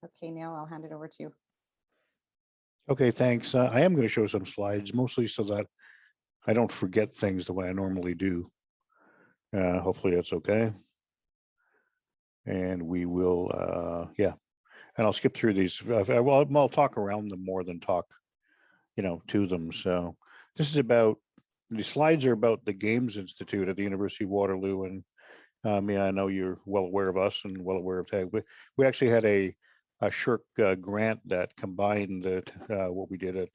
Okay, Neil, I'll hand it over to you. Okay, thanks. I am going to show some slides, mostly so that I don't forget things the way I normally do. Hopefully that's okay. And we will, yeah. And I'll skip through these. Well, I'll talk around them more than talk, to them. So this is about, the slides are about the Games Institute at the University of Waterloo. And I know you're well aware of us and well aware of TAG. We actually had a SSHRC grant that combined what we did at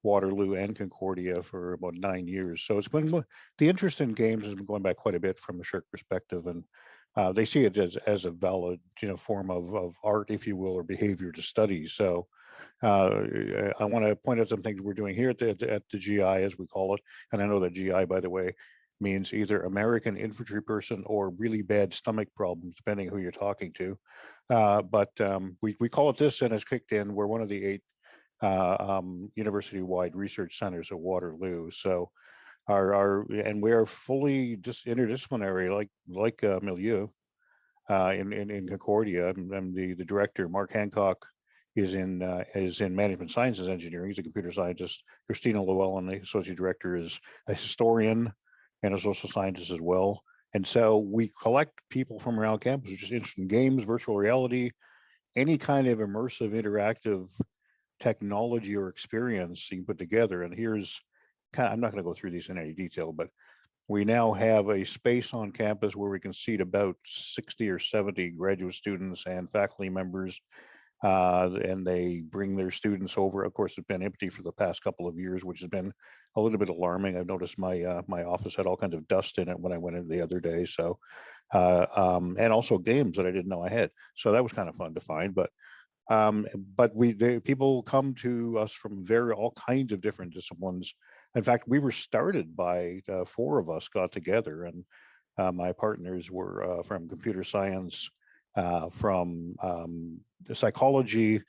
Waterloo and Concordia for about 9 years. So it's been, the interest in games has been going back quite a bit from the SSHRC perspective, and they see it as a valid form of art, if you will, or behavior to study. So I want to point out some things we're doing here at the GI, as we call it. And I know that GI, by the way, means either American infantry person or really bad stomach problems, depending who you're talking to. But we call it this, and it's kicked in. We're one of the 8 university-wide research centers at Waterloo. So and we are fully just interdisciplinary, like Milieu in Concordia. I'm the director. Mark Hancock is in management sciences engineering. He's a computer scientist. Christina Llewellyn, the associate director, is a historian and a social scientist as well. And so we collect people from around campus just interested in games, virtual reality, any kind of immersive, interactive technology or experience you can put together. And here's I'm not going to go through these in any detail, but we now have a space on campus where we can seat about 60 or 70 graduate students and faculty members, and they bring their students over. Of course, it's been empty for the past couple of years, which has been a little bit alarming. I've noticed my my office had all kinds of dust in it when I went in the other day. So, and also games that I didn't know I had. So that was kind of fun to find. But people come to us from all kinds of different disciplines. In fact, we were started by 4 of us got together, and my partners were from computer science, from psychology,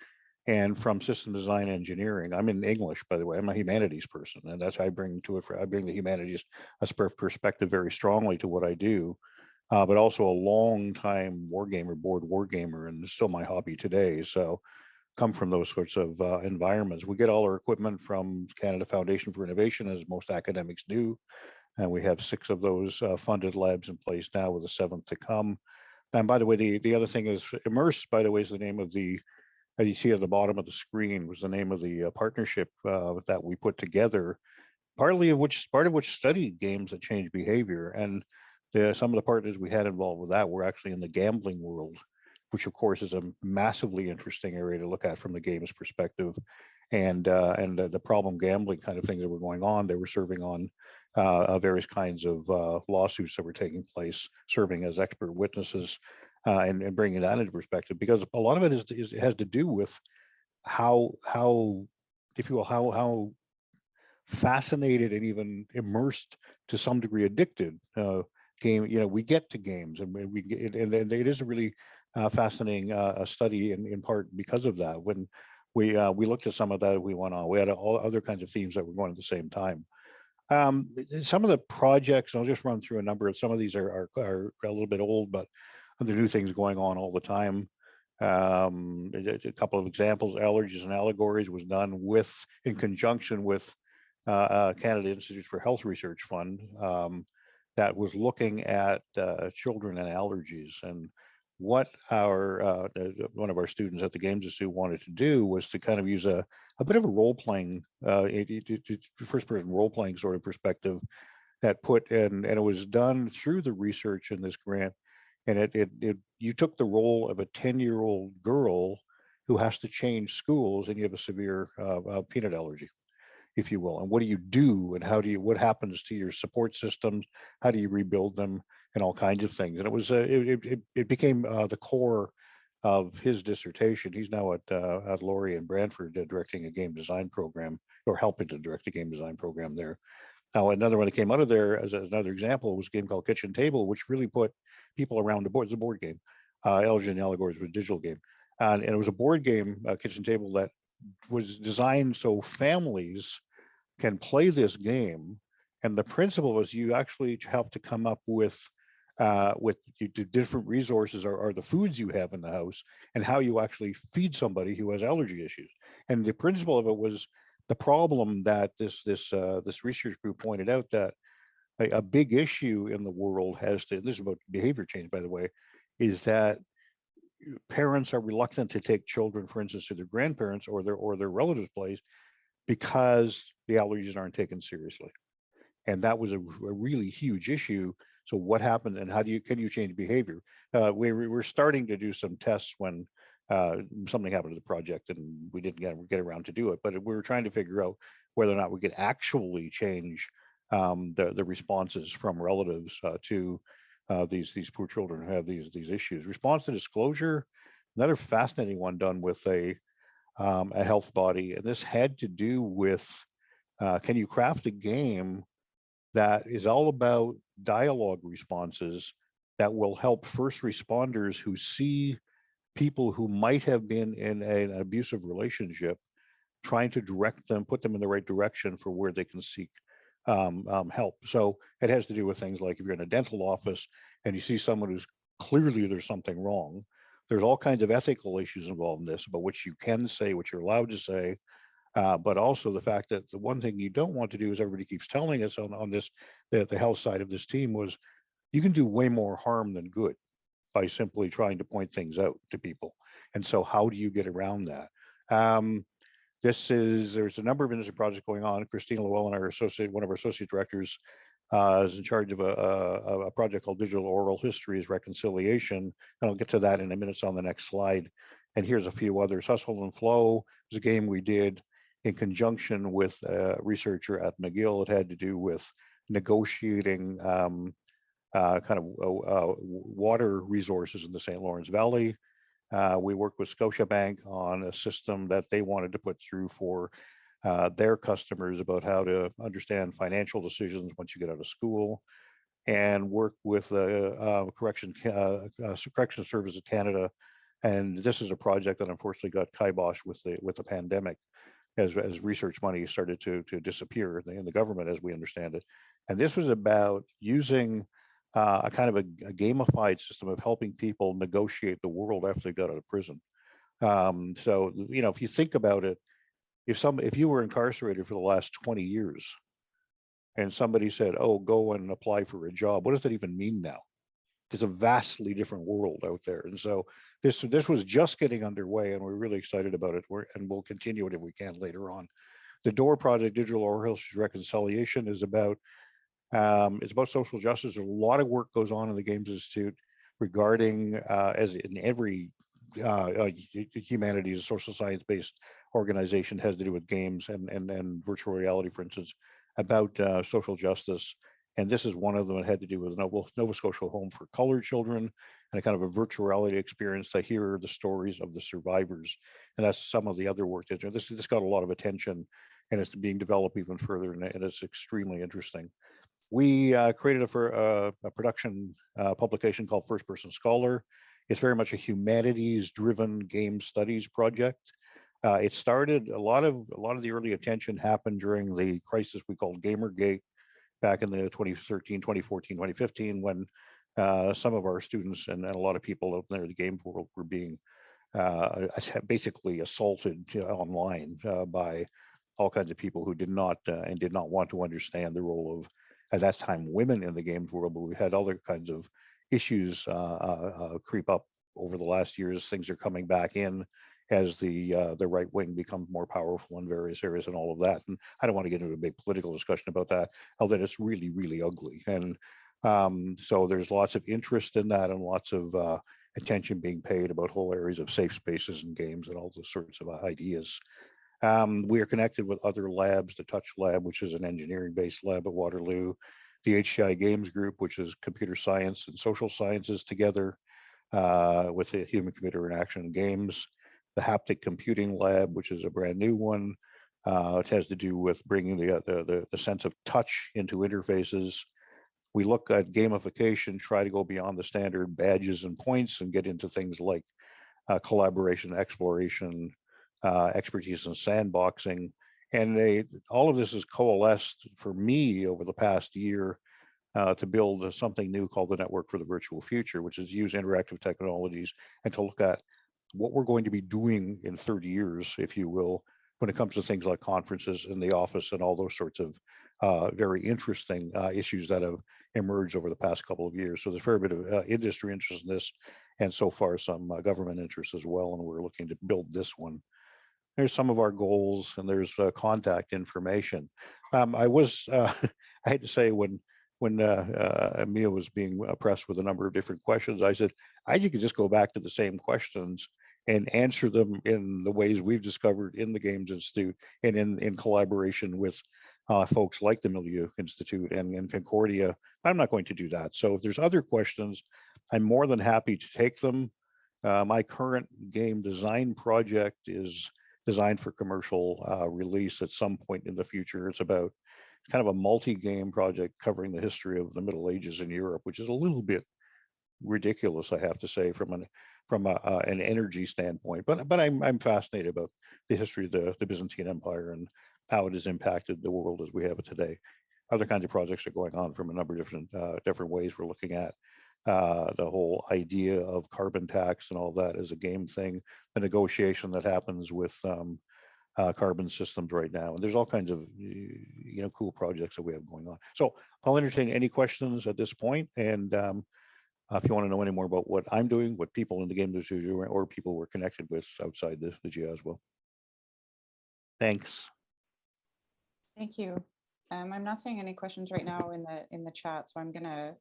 and from system design engineering. I'm in English, by the way. I'm a humanities person, and that's how I bring to it. I bring the humanities perspective very strongly to what I do. But also a long time board war gamer, and it's still my hobby today. So come from those sorts of environments. We get all our equipment from Canada Foundation for Innovation, as most academics do. And we have 6 of those funded labs in place now, with a 7th to come. And by the way, the other thing is Immerse, by the way, is the name of the, as you see at the bottom of the screen, was the name of the partnership that we put together, part of which studied games that change behavior. And some of the partners we had involved with that were actually in the gambling world, which of course is a massively interesting area to look at from the games perspective. And the problem gambling kind of things that were going on, they were serving on various kinds of lawsuits that were taking place, serving as expert witnesses, and bringing that into perspective, because a lot of it has to do with how if you will, how fascinated and even immersed, to some degree addicted, we get to games, and it is a really fascinating study in part because of that. When we looked at some of that, we went on. We had all other kinds of themes that were going at the same time. Some of the projects, I'll just run through a number of. Some of these are a little bit old, but there are new things going on all the time. A couple of examples: Allergies and Allegories was done in conjunction with Canada Institute for Health Research Fund, that was looking at children and allergies. And what one of our students at the Games Institute wanted to do was to kind of use a bit of a role-playing, first-person role-playing sort of perspective that and it was done through the research in this grant. And you took the role of a 10-year-old girl who has to change schools, and you have a severe peanut allergy, if you will. And what do you do, and what happens to your support systems? How do you rebuild them, and all kinds of things? And it was it became the core of his dissertation. He's now at Laurie and Brantford, directing a game design program, or helping to direct a game design program there. Now, another one that came out of there as another example was a game called Kitchen Table, which really put people around the board. It's a board game. Allergies and Allegories was a digital game, and it was a board game, Kitchen Table, that was designed so families can play this game. And the principle was you actually have to come up with with the different resources are the foods you have in the house and how you actually feed somebody who has allergy issues. And the principle of it was the problem that this research group pointed out, that a big issue in the world has to, this is about behavior change, by the way, is that parents are reluctant to take children, for instance, to their grandparents or their relatives' place because the allergies aren't taken seriously. And that was a really huge issue. So what happened, and how can you change behavior? We were starting to do some tests when something happened to the project, and we didn't get around to do it. But we were trying to figure out whether or not we could actually change the responses from relatives to these poor children who have these issues. Response to disclosure, another fascinating one done with a health body, and this had to do with can you craft a game that is all about dialogue responses that will help first responders who see people who might have been in an abusive relationship, trying to direct them, put them in the right direction for where they can seek help. So it has to do with things like if you're in a dental office and you see someone who's clearly there's something wrong, there's all kinds of ethical issues involved in this about what you can say, what you're allowed to say, but also the fact that the one thing you don't want to do is everybody keeps telling us on this, the health side of this team was you can do way more harm than good by simply trying to point things out to people. And so how do you get around that? There's a number of industry projects going on. Christina Llewellyn, one of our associate directors, is in charge of a project called Digital Oral Histories Reconciliation. And I'll get to that in a minute. It's on the next slide. And here's a few others. Hustle and Flow is a game we did in conjunction with a researcher at McGill. It had to do with negotiating water resources in the St. Lawrence Valley. We worked with Scotiabank on a system that they wanted to put through for their customers about how to understand financial decisions once you get out of school, and worked with Correction Services Canada. And this is a project that unfortunately got kiboshed with the pandemic, as research money started to disappear in the government, as we understand it. And this was about using a kind of a gamified system of helping people negotiate the world after they got out of prison. So, if you think about it, if you were incarcerated for the last 20 years and somebody said, oh, go and apply for a job, what does that even mean now? There's a vastly different world out there. And so this was just getting underway, and we're really excited about it. And we'll continue it if we can later on. The DOOR project, Digital Oral History Reconciliation, is about it's about social justice. A lot of work goes on in the Games Institute regarding, as in every humanities, social science-based organization, has to do with games and virtual reality, for instance, about social justice. And this is one of them that had to do with Nova Scotia Home for Colored Children, and a kind of a virtual reality experience to hear the stories of the survivors. And that's some of the other work that this got a lot of attention, and it's being developed even further, and it's extremely interesting. We created a production publication called First Person Scholar. It's very much a humanities-driven game studies project. It started, a lot of the early attention happened during the crisis we called Gamergate back in the 2013, 2014, 2015, when some of our students and a lot of people out there in the game world were being basically assaulted online by all kinds of people who did not want to understand the role of, at that time, women in the games world. But we had other kinds of issues creep up over the last years. Things are coming back in as the right wing becomes more powerful in various areas and all of that. And I don't want to get into a big political discussion about that, although it's really, really ugly. And so there's lots of interest in that, and lots of attention being paid about whole areas of safe spaces and games and all those sorts of ideas. We are connected with other labs, the Touch Lab, which is an engineering-based lab at Waterloo, the HCI Games Group, which is computer science and social sciences together with the human computer interaction games, the Haptic Computing Lab, which is a brand new one. It has to do with bringing the sense of touch into interfaces. We look at gamification, try to go beyond the standard badges and points and get into things like collaboration, exploration, expertise in sandboxing. And all of this has coalesced for me over the past year to build something new called the Network for the Virtual Future, which is use interactive technologies and to look at what we're going to be doing in 30 years, if you will, when it comes to things like conferences in the office and all those sorts of very interesting issues that have emerged over the past couple of years. So there's a fair bit of industry interest in this, and so far some government interest as well, and we're looking to build this one. There's some of our goals, and there's contact information. I was, I had to say, when Mia was being pressed with a number of different questions, I said, I think you could just go back to the same questions and answer them in the ways we've discovered in the Games Institute and in collaboration with folks like the Milieu Institute and Concordia. I'm not going to do that. So if there's other questions, I'm more than happy to take them. My current game design project is designed for commercial release at some point in the future. It's about kind of a multi-game project covering the history of the Middle Ages in Europe, which is a little bit ridiculous, I have to say, from an energy standpoint. But I'm fascinated about the history of the Byzantine Empire and how it has impacted the world as we have it today. Other kinds of projects are going on from a number of different ways. We're looking at the whole idea of carbon tax and all that as a game thing, the negotiation that happens with carbon systems right now. And there's all kinds of cool projects that we have going on. So I'll entertain any questions at this point. And if you want to know any more about what I'm doing, what people in the game industry are doing, or people we're connected with outside the GIA as well. Thanks. Thank you. I'm not seeing any questions right now in the chat, so I'm gonna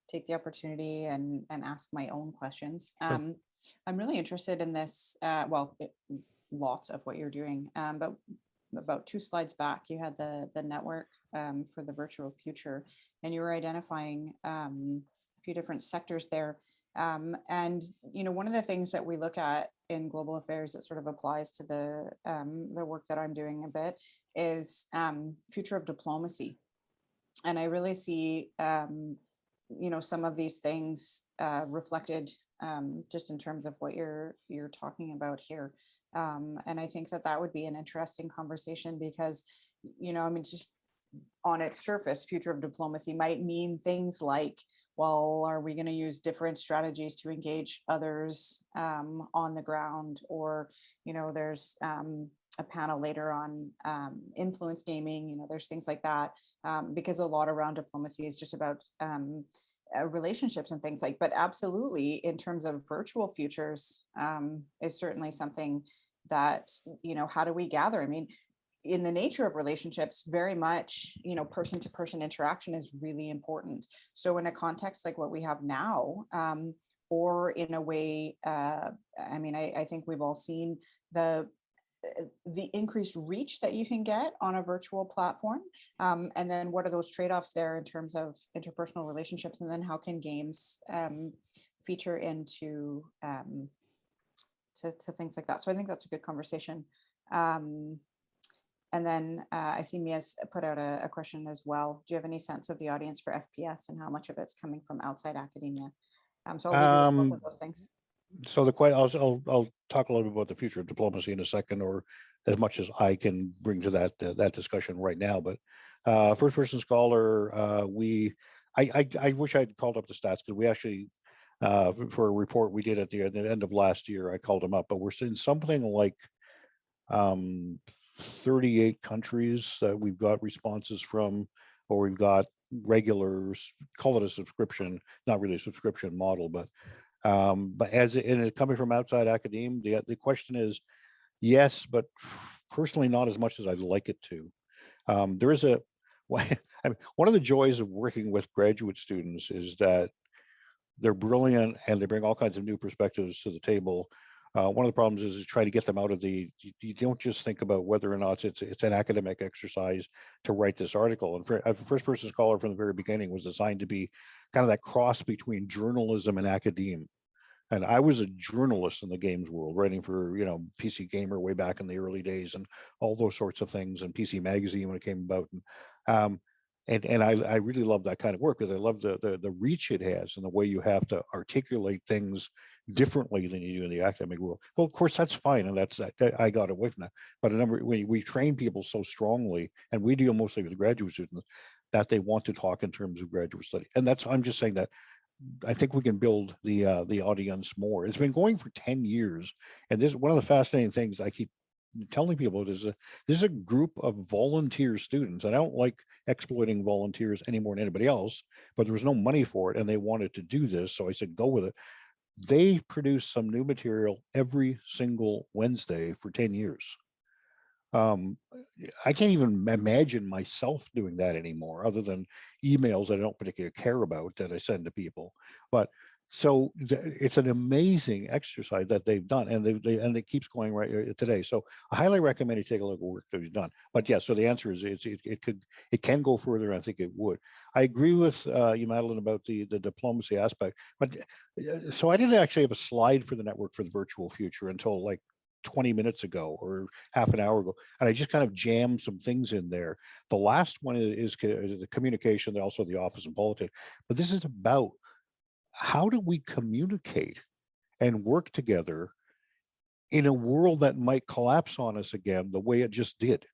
take the opportunity and ask my own questions. I'm really interested in this. Lots of what you're doing, but about 2 slides back, you had the network for the virtual future, and you were identifying a few different sectors there. And one of the things that we look at in global affairs that sort of applies to the work that I'm doing a bit is future of diplomacy. And I really see some of these things reflected just in terms of what you're talking about here. And I think that would be an interesting conversation because, just on its surface, future of diplomacy might mean things like, well, are we going to use different strategies to engage others on the ground? Or, there's a panel later on influence gaming, there's things like that, because a lot around diplomacy is just about relationships and things like, but absolutely in terms of virtual futures is certainly something that, how do we gather? I mean, in the nature of relationships, very much, person to person interaction is really important. So in a context like what we have now, or in a way, I think we've all seen the increased reach that you can get on a virtual platform. And then what are those trade-offs there in terms of interpersonal relationships? And then how can games feature into to things like that? So I think that's a good conversation. And then I see Mia's put out a question as well. Do you have any sense of the audience for FPS and how much of it's coming from outside academia? So I'll leave you with both of those things. So I'll talk a little bit about the future of diplomacy in a second, or as much as I can bring to that discussion right now. But first person scholar, I wish I'd called up the stats because we actually for a report we did at the end of last year, I called them up, but we're seeing something like 38 countries that we've got responses from, or we've got regulars, call it a subscription, not really a subscription model, but as it coming from outside academia, the question is yes, but personally not as much as I'd like it to. There is one of the joys of working with graduate students is that they're brilliant and they bring all kinds of new perspectives to the table. One of the problems is try to get them out of you don't just think about whether or not it's an academic exercise to write this article. And for a first person scholar from the very beginning was designed to be kind of that cross between journalism and academe. And I was a journalist in the games world, writing for, PC Gamer way back in the early days and all those sorts of things, and PC Magazine when it came about. And I really love that kind of work because I love the reach it has and the way you have to articulate things differently than you do in the academic world. Well, of course, that's fine. And I got away from that. But we train people so strongly, and we deal mostly with graduate students, that they want to talk in terms of graduate study. And I'm just saying that I think we can build the audience more. It's been going for 10 years. And this is one of the fascinating things I keep telling people is this is a group of volunteer students. And I don't like exploiting volunteers any more than anybody else, but there was no money for it and they wanted to do this. So I said, go with it. They produce some new material every single Wednesday for 10 years. I can't even imagine myself doing that anymore, other than emails that I don't particularly care about that I send to people. But so it's an amazing exercise that they've done, and and it keeps going right today. So I highly recommend you take a look at work that we've done. But yeah, so the answer is it can go further. I think it would. I agree with you, Madeline, about the diplomacy aspect. But so I didn't actually have a slide for the network for the virtual future until like 20 minutes ago or half an hour ago, and I just kind of jammed some things in there. The last one is the communication, also the office and politics, but this is about how do we communicate and work together in a world that might collapse on us again the way it just did.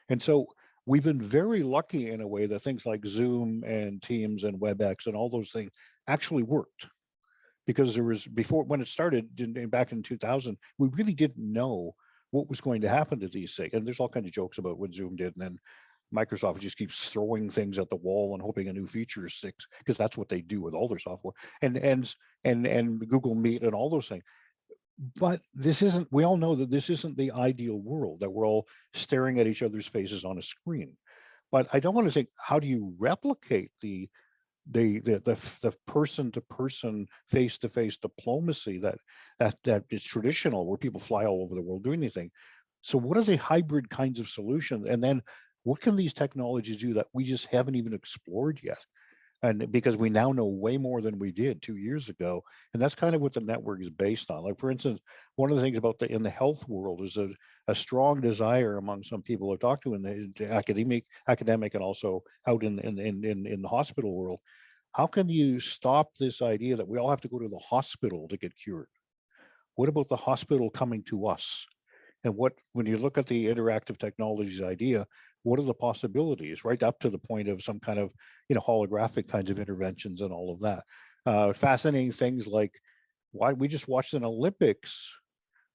And so we've been very lucky in a way that things like Zoom and Teams and WebEx and all those things actually worked, because there was, before, when it started back in 2000, we really didn't know what was going to happen to these things. And there's all kinds of jokes about what Zoom did, and then Microsoft just keeps throwing things at the wall and hoping a new feature sticks, because that's what they do with all their software, and Google Meet and all those things. But this isn't, we all know that this isn't the ideal world, that we're all staring at each other's faces on a screen. But I don't want to think, how do you replicate the person-to-person, face-to-face diplomacy that is traditional, where people fly all over the world doing anything? So what are the hybrid kinds of solutions? And then what can these technologies do that we just haven't even explored yet? And because we now know way more than we did 2 years ago, and that's kind of what the network is based on. Like, for instance, one of the things about in the health world is a strong desire among some people I've talked to in the academic and also out in the hospital world. How can you stop this idea that we all have to go to the hospital to get cured? What about the hospital coming to us? And when you look at the interactive technologies idea, what are the possibilities, right up to the point of some kind of, holographic kinds of interventions and all of that. Fascinating things like, why we just watched an Olympics,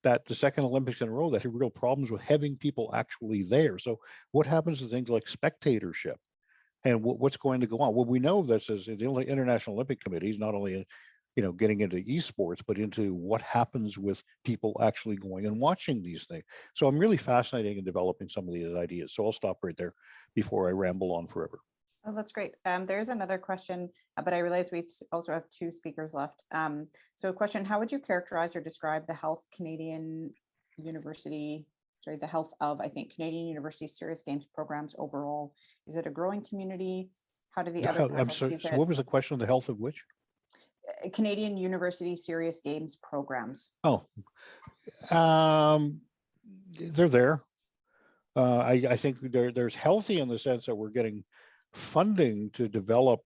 that the second Olympics in a row, that had real problems with having people actually there. So what happens to things like spectatorship? And what's going to go on? Well, we know this is the International Olympic Committee is not only getting into esports, but into what happens with people actually going and watching these things. So I'm really fascinated in developing some of these ideas. So I'll stop right there before I ramble on forever. Oh, that's great. There's another question, but I realize we also have 2 speakers left. So a question, how would you characterize or describe the Health Canadian University, the health of, I think, Canadian University serious games programs overall? Is it a growing community? How do the other I'm sorry, so what was the question? The health of which? Canadian University serious games programs. Oh, they're there. I think there's healthy in the sense that we're getting funding to develop,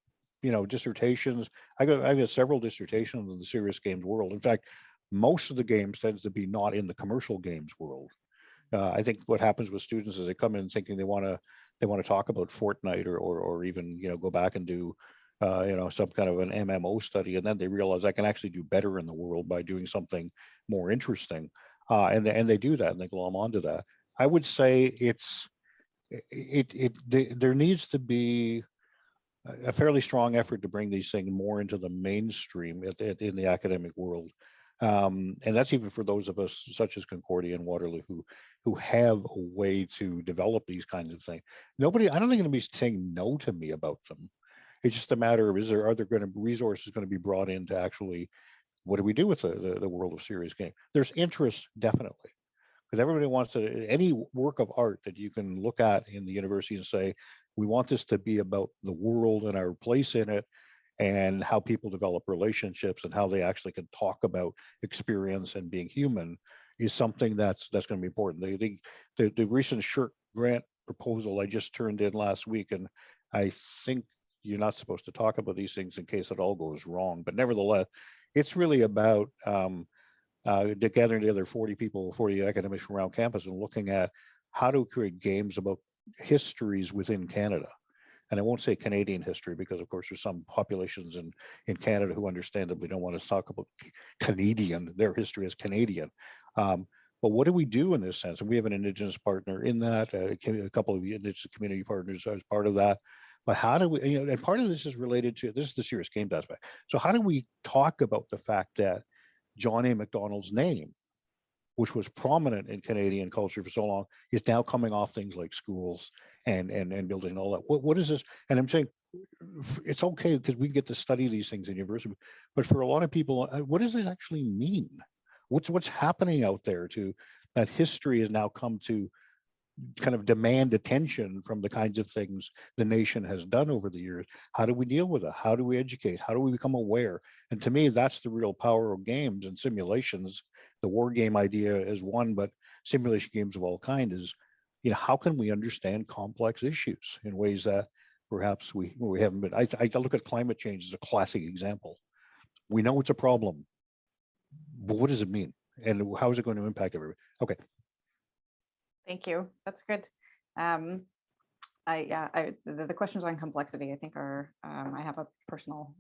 dissertations. I got several dissertations in the serious games world. In fact, most of the games tends to be not in the commercial games world. I think what happens with students is they come in thinking they want to talk about Fortnite or even go back and do some kind of an MMO study, and then they realize I can actually do better in the world by doing something more interesting, and they do that and they glom onto that. I would say there needs to be a fairly strong effort to bring these things more into the mainstream in the academic world. And that's even for those of us such as Concordia and Waterloo who have a way to develop these kinds of things. I don't think anybody's saying no to me about them. It's just a matter of, are there going to be resources going to be brought in to actually, what do we do with the world of serious game? There's interest, definitely. Because everybody wants any work of art that you can look at in the university and say, we want this to be about the world and our place in it, and how people develop relationships and how they actually can talk about experience and being human, is something that's going to be important. The recent SHIRT grant proposal I just turned in last week, and I think you're not supposed to talk about these things in case it all goes wrong, but nevertheless, it's really about gathering together 40 people, 40 academics from around campus and looking at how to create games about histories within Canada. and I won't say Canadian history because, of course, there's some populations in Canada who understandably don't want to talk about Canadian, their history as Canadian. But what do we do in this sense? And we have an Indigenous partner in that, a couple of Indigenous community partners as part of that. But how do we, and part of this is related to, this is the serious games aspect. So how do we talk about the fact that John A. Macdonald's name, which was prominent in Canadian culture for so long, is now coming off things like schools and building all that. What is this? And I'm saying it's okay because we get to study these things in university, but for a lot of people, what does this actually mean? What's happening out there to that history has now come to kind of demand attention from the kinds of things the nation has done over the years? How do we deal with it? How do we educate? How do we become aware? And to me, that's the real power of games and simulations. The war game idea is one, but simulation games of all kind is, how can we understand complex issues in ways that perhaps we haven't been. I look at climate change as a classic example. We know it's a problem, but what does it mean? And how is it going to impact everybody? Okay. Thank you. That's good. The questions on complexity, I think are, I have a personal,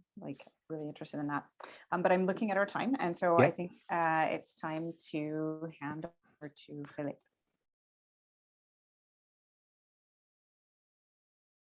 really interested in that. But I'm looking at our time. And so I think it's time to hand over to Philippe.